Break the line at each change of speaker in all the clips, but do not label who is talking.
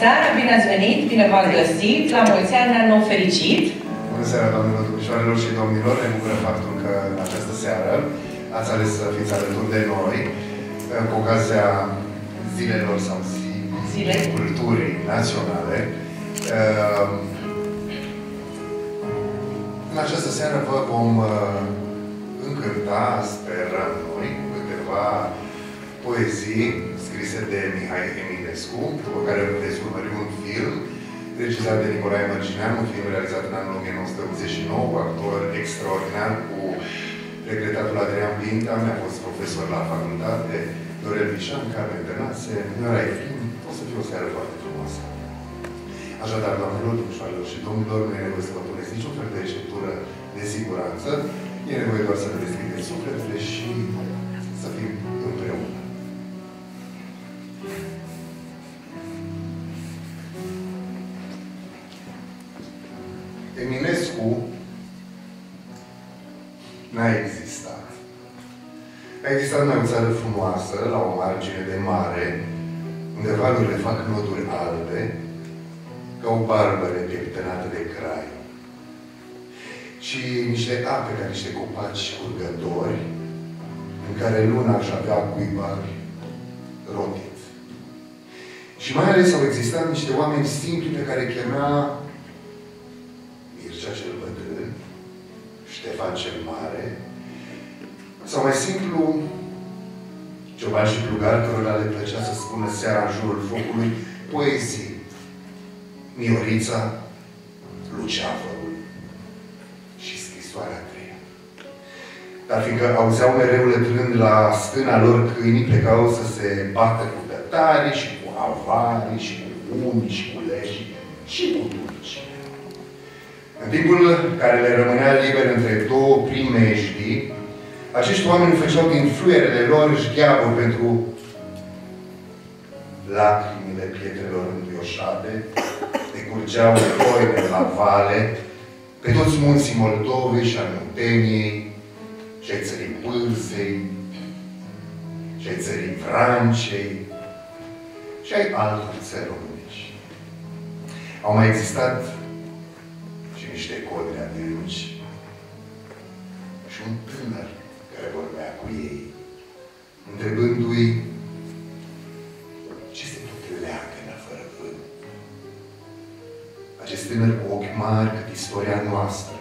seara, bine ați venit, bine v-am găsit, la mulți ani, ne-am nou fericit.
Bună seara, doamnelor, domnișoarelor și domnilor, ne bucură faptul că în această seară ați ales să fiți alături de noi cu ocazia zilelor sau zilei culturii naționale. În această seară vă vom încânta, sperăm noi, câteva poezii scrise de Mihai Eminescu, după care veți urmări un film regizat de Nicolae Mărgineanu, un film realizat în anul 1989, cu actor extraordinar, cu regretatul Adrian Pinta, mi-a fost profesor la facultate, Dorel Vișan, Carmen Tănase, Nora Efim. O să fie o seară foarte frumoasă. Așadar, doamnelor, domnișoarelor și domnilor, nu e nevoie să vă puneți niciun fel de receptură de siguranță. E nevoie doar să vă deschideți sufletele și să fim împreună. Eminescu n-a existat. A existat numai o țară frumoasă, la o margine de mare, unde valurile fac noduri albe, ca o barbă repieptănată de crai. Și niște ape ca niște copaci curgători, în care luna își avea cuibari rotit. Și mai ales au existat niște oameni simpli pe care chemea Mircea cel Bătrân, Ștefan cel Mare, sau mai simplu, Cioban și Plugar, cărora le plăcea să spună seara în jurul focului poezii. Miorița, Luceafărul și Scrisoarea a treia. Dar fiindcă auzeau mereu lătrând la stâna lor câinii, plecau să se bată cu tătarii și cu avarii și cu unii și cu leși și cu turci. În timpul care le rămânea liber între două primejdii, acești oameni făceau din fluierele lor șgheaburi pentru lacrimile pietrelor înduioșate, decurgeau toine la vale, pe toți munții Moldovei și al Munteniei, și ai țării Pâlzei, și ai țării Vrancei, și ai altor țări românești. Au mai existat și niște codri adânci și un tânăr care vorbea cu ei, întrebându-i ce se tot leagănă fără vânt. Acest tânăr cu ochi mari cât istoria noastră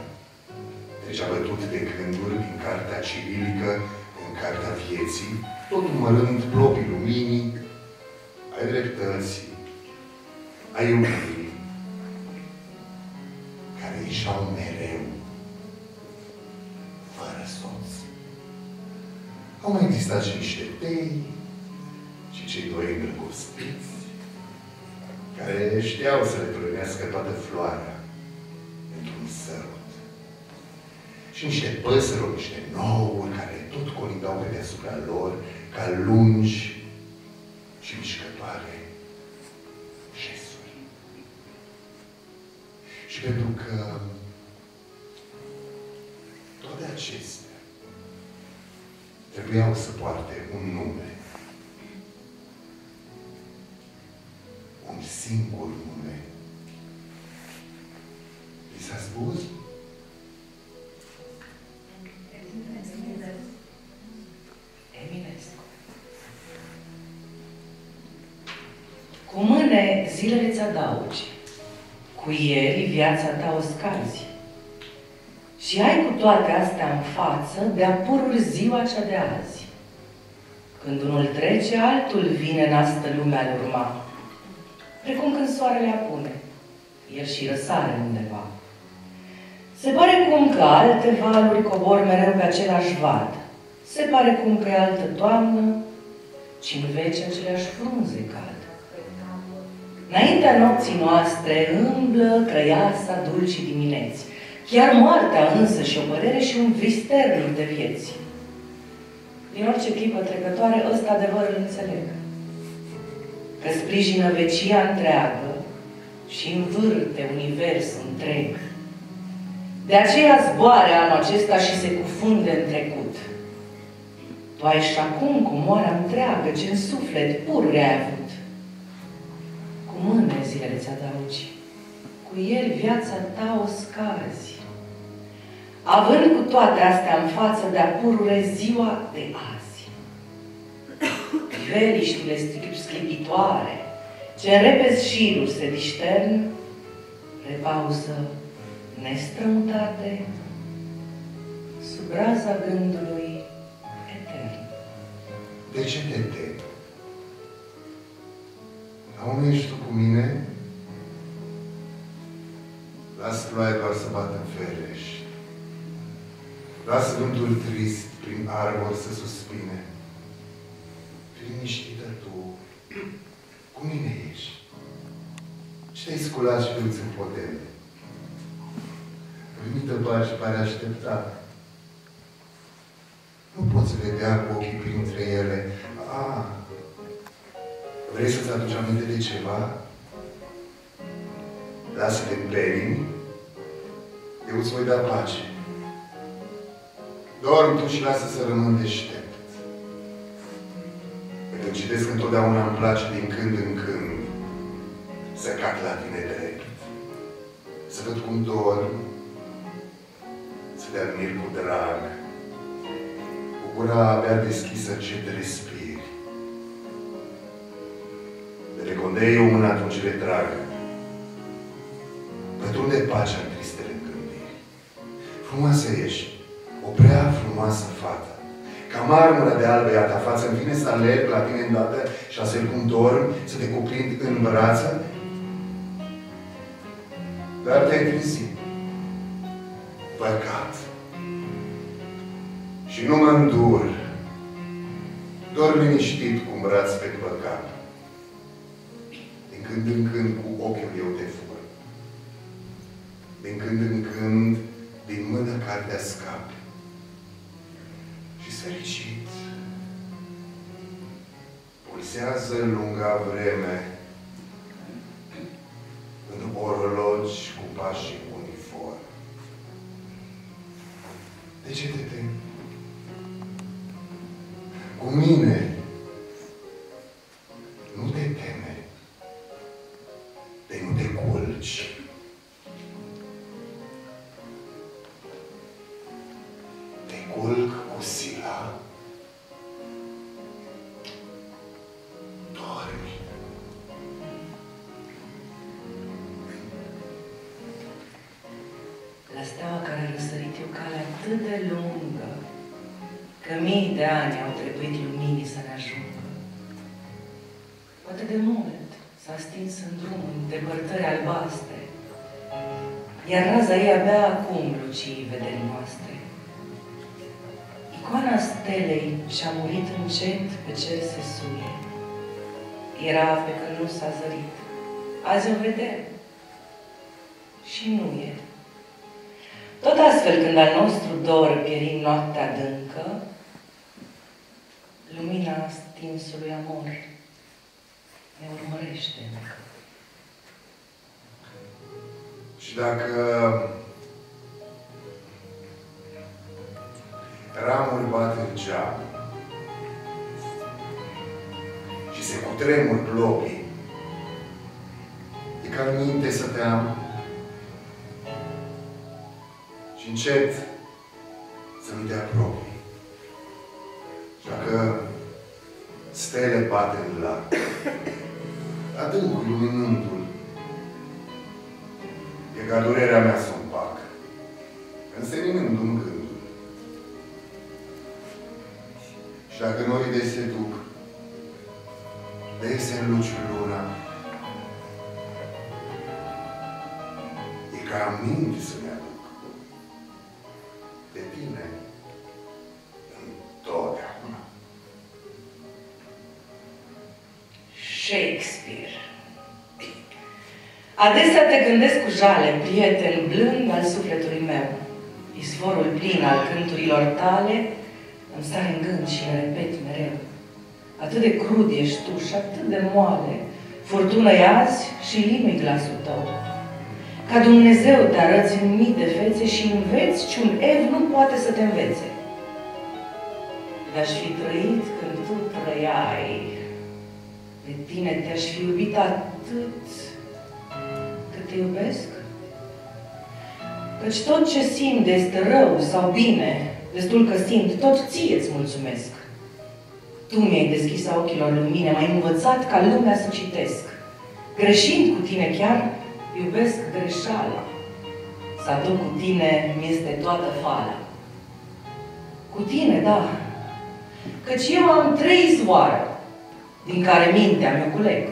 trecea bătut de gânduri din cartea cirilică în cartea vieții, tot numărând plopii luminii, ai dreptății, ai iubirii, care ieșeau mereu fără soț. Au mai existat și niște tei și cei doi îndrăgostiți, care știau să le prănească toată floarea într-un sărut. Și niște păsări, niște nouri, care tot colindau pe deasupra lor, ca lungi și mișcătoare șesuri. Și pentru că toate acestea trebuiau să poarte un nume. Un singur nume. Vi s-a spus?
Eminescu. Cu mâne zilele ți-adaugi, cu ieri viața ta o scazi. Și ai cu toate astea în față de-a purul ziua cea de azi. Când unul trece, altul vine în astă lumea lui urma. Precum când soarele apune, el și răsare undeva. Se pare cum că alte valuri cobor mereu pe același vad. Se pare cum că e altă toamnă, ci în vece aceleași frunze cad. Înaintea nopții noastre îmblă crăiasa dulcii dimineți. Chiar moartea însă și o părere și un visternic de vieți. Din orice clipă trecătoare, ăsta adevăr îl înțeleg. Că sprijină vecia întreagă și învârte universul întreg. De aceea zboare anul acesta și se cufunde în trecut. Tu ai și acum cu moara întreagă ce în suflet pururi ai avut. Cu mâne zi zilele ți-adaugi, cu el viața ta o scazi. Având cu toate astea în față, de-a purure ziua de azi. Priveliștile sclipitoare, ce în repezi șiruri se diștern, repauză nestrămutate, sub raza gândului etern.
De ce te temi? La unde ești tu cu mine? Lasă ploaia doar să bată în fereș. Lasă vântul trist prin arbori să suspine. Liniștită tu, cu mine ești. Și te-ai sculat și te-uți în podele. Primită pace pare așteptat. Nu poți vedea cu ochii printre ele. Vrei să-ți aduci aminte de ceva? Lasă-te în perini, eu îți voi da pace. Dorm tu și lasă să rămân deștept. Pentru că citesc întotdeauna îmi place din când în când să cad la tine drept. Să văd cum dormi, să te admir cu drag, cu gura abia deschisă ce te respiri. De recondei eu mâna atunci le trag. Pătrunde pacea în tristele gândiri. Frumoasă ești, o prea frumoasă fată. Ca marmura de albă ea ta față, îmi vine să alerg la tine îndată și astfel cum dormi, să te cuprind în brață. Dar te-ai trezit. Păcat. Și nu mă îndur. Dormi liniștit cu un braț pe păcat. Din când în când cu ochiul eu te fur. Din când în când, din mână cartea scapi. Și-s fericit. Pulsează lunga vreme în orologi cu pași uniform. De ce te temi? Cu mine nu te teme. De nu te culci. Te culc cu sila. Dormi.
La steaua care a răsărit eu calea atât de lungă, că mii de ani au trebuit luminii să ne ajungă. Poate de mult s-a stins în drum în depărtări albastre, iar raza ei abia acum lucii vederii noastre. Icoana stelei și-a murit încet pe cer se suie. Era pe când nu s-a zărit. Azi o vedem. Și nu e. Tot astfel, când al nostru dor pieri în noaptea adâncă, lumina stinsului amor ne urmărește încă.
Și dacă ramuri bat în geam și se cutremur plopii, e ca în minte să te am și încet să mi te apropii. Și dacă stele bat în lac, adâncul luminându-l, e ca durerea mea să împac, înseninându-mi gândul. Și dacă norii de se duc, dese în luci luna, e ca aminte să-mi aduc de tine întotdeauna.
Shakespeare. Adesea te gândesc cu jale, prieten blând al sufletului meu. Izvorul plin al cânturilor tale îmi sare în gând și le repet mereu. Atât de crud ești tu și atât de moale, furtună-i azi și limui glasul tău. Ca Dumnezeu te arăți în mii de fețe și înveți ce un ev nu poate să te învețe. De-aș fi trăit când tu trăiai, de tine te-aș fi iubit atât te iubesc? Căci tot ce simt este rău sau bine, destul că simt, tot ție-ți mulțumesc. Tu mi-ai deschis ochilor lumine, m-ai învățat ca lumea să citesc. Greșind cu tine chiar, iubesc greșeala. Să aduc cu tine mi-este toată fala. Cu tine, da, căci eu am 3 izvoare, din care mintea mi-o culeg.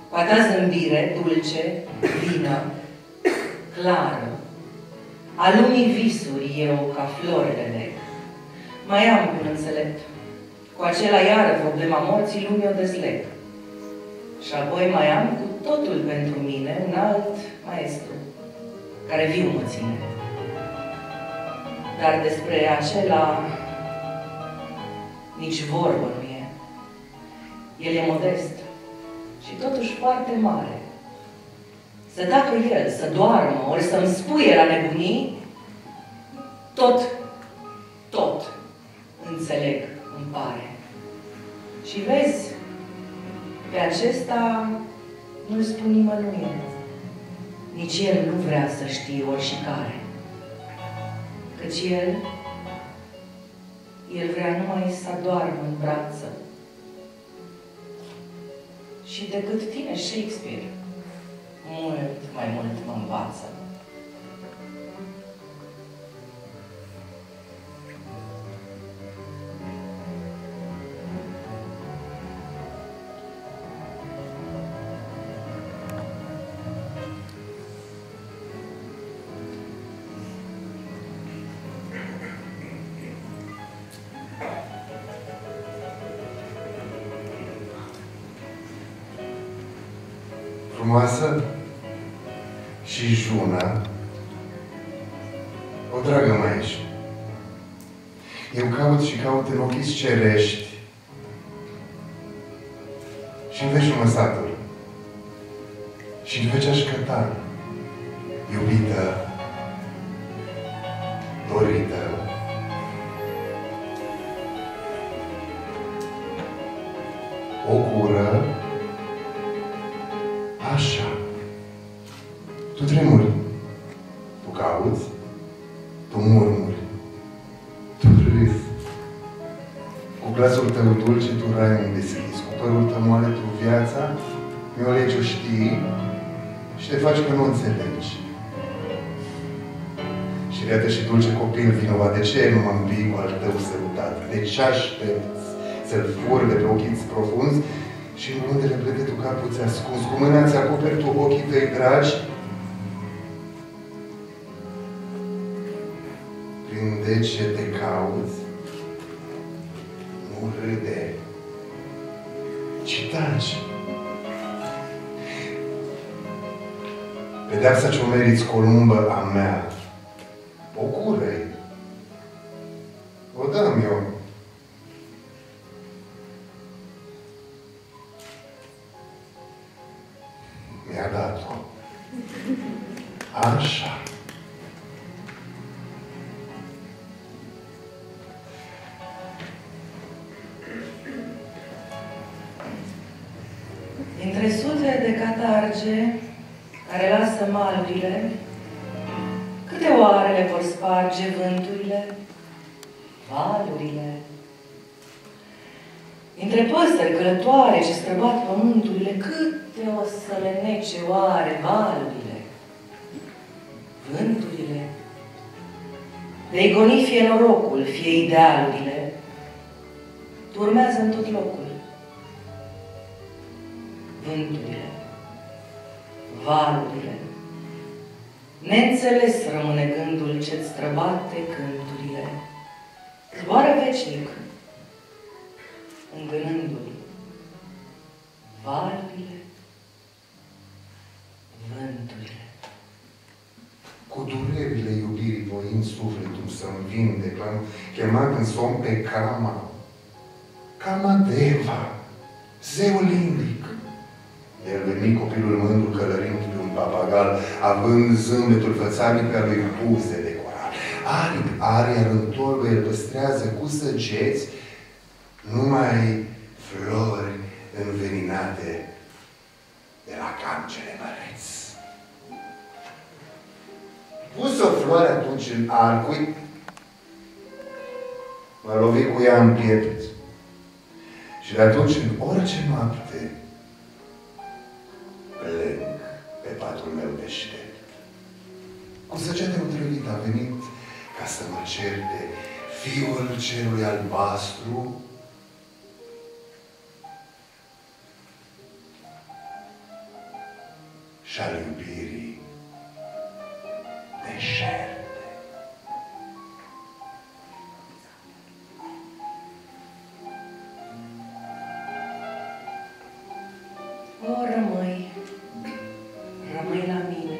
Cu a ta zâmbire, dulce, lină, clară, a lumii visuri eu ca florile leg. Mai am un înțelept, cu acela iară problema morții lumii o dezleg. Și apoi mai am cu totul pentru mine un alt maestru, care viu mă ține. Dar despre acela nici vorbă nu e. El e modest și totuși foarte mare. Să tacă el, să doarmă, ori să-mi spuie la nebunii, tot înțeleg, îmi pare. Și vezi, pe acesta nu-l spun nimănui. Nici el nu vrea să știe oricare. Căci el vrea numai să doarmă în brață. Și decât tine, Shakespeare, mult mai mult mă învață.
Frumoasă și jună, o dragă mai aici. Eu caut și caut în ochii cerești și-n veci măsatul și-n veci așcătar, iubită, dorită. O cură așa. Tu tremuri, tu cauți, tu murmuri, tu râzi. Cu glasul tău dulce tu raiul deschis, cu părul tău moale tu viața, mi-o legi o știi și te faci că nu înțelegi. Și iată și dulce copil vinovat, de ce nu mă îmbui cu al tău sărutat? De ce aștepți să-l furi de pe ochii profunzi și în undele plete tu capul ți ascuns, cu mâna ți acoperi tu ochii tăi dragi, prin dece te cauți, nu râde, ci taci. Pedeapsa ce-o meriți, Columbă a mea, o cură-i, o dăm eu. Mi-a dat-o. Așa.
Dintre sute de catarge care lasă malurile, câte oare le vor sparge vânturile, valurile? Dintre păsări călătoare ce străbat pământurile, câte o să le nece oare valurile, vânturile? De-i goni fie norocul, fie idealurile, turmează în tot locul. Vânturile, valurile, neînțeles rămâne gândul ce-ți străbate cânturile. Zboară veșnic, îngânându-i valurile, vânturile.
Cu durerile iubirii voind sufletul să-mi vindec, l-am chemat în somn pe Kamadeva, zeul indic. El veni copilul mândru călărind pe un papagal, având zâmbetul fățarnic al lui buze de coral. Aria în torbă el păstrează cu săgeți numai flori înveninate de la cancele măreți. în arcui, mă lovi cu ea în piept. Și de atunci, în orice noapte, plâng pe patul meu deștept. Cu săgeate otrăvit a venit ca să mă certe fiul cerului albastru și al iubirii deșerte.
O, rămâi la mine.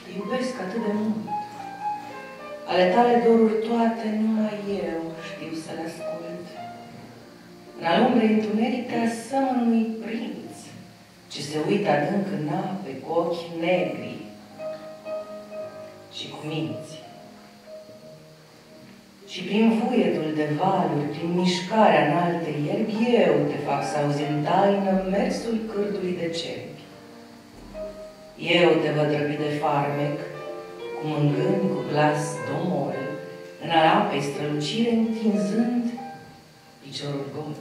Te iubesc atât de mult. Ale tale doruri toate, numai eu știu să le ascult. În alumbre întuneric te asemăn unui prinț, ce se uită adânc în ape cu ochi negri și cu minți. Și prin vuietul de valuri, prin mișcarea înalte ierbi, eu te fac să auzi în taină mersul cârdului de cerbi. Eu te văd răpi de farmec, cum în gând cu glas domol, în al apei strălucire întinzând piciorul gol.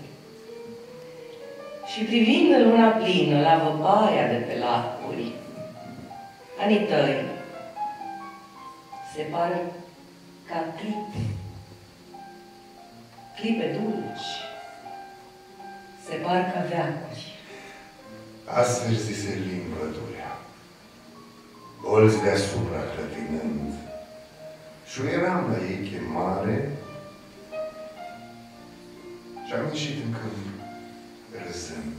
Și privind în luna plină la văpaia de pe lacuri, anii tăi se par ca clipe dulci, se par ca veacuri.
Astfel zise limb pădurea, bolți deasupra clătinând, și eram la ei chemare și am ieșit în câmp râzând.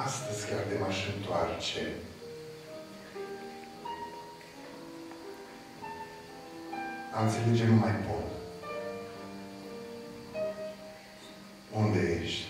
Astăzi, chiar de m-aș întoarce, a înțelege nu mai pot. Unde ești?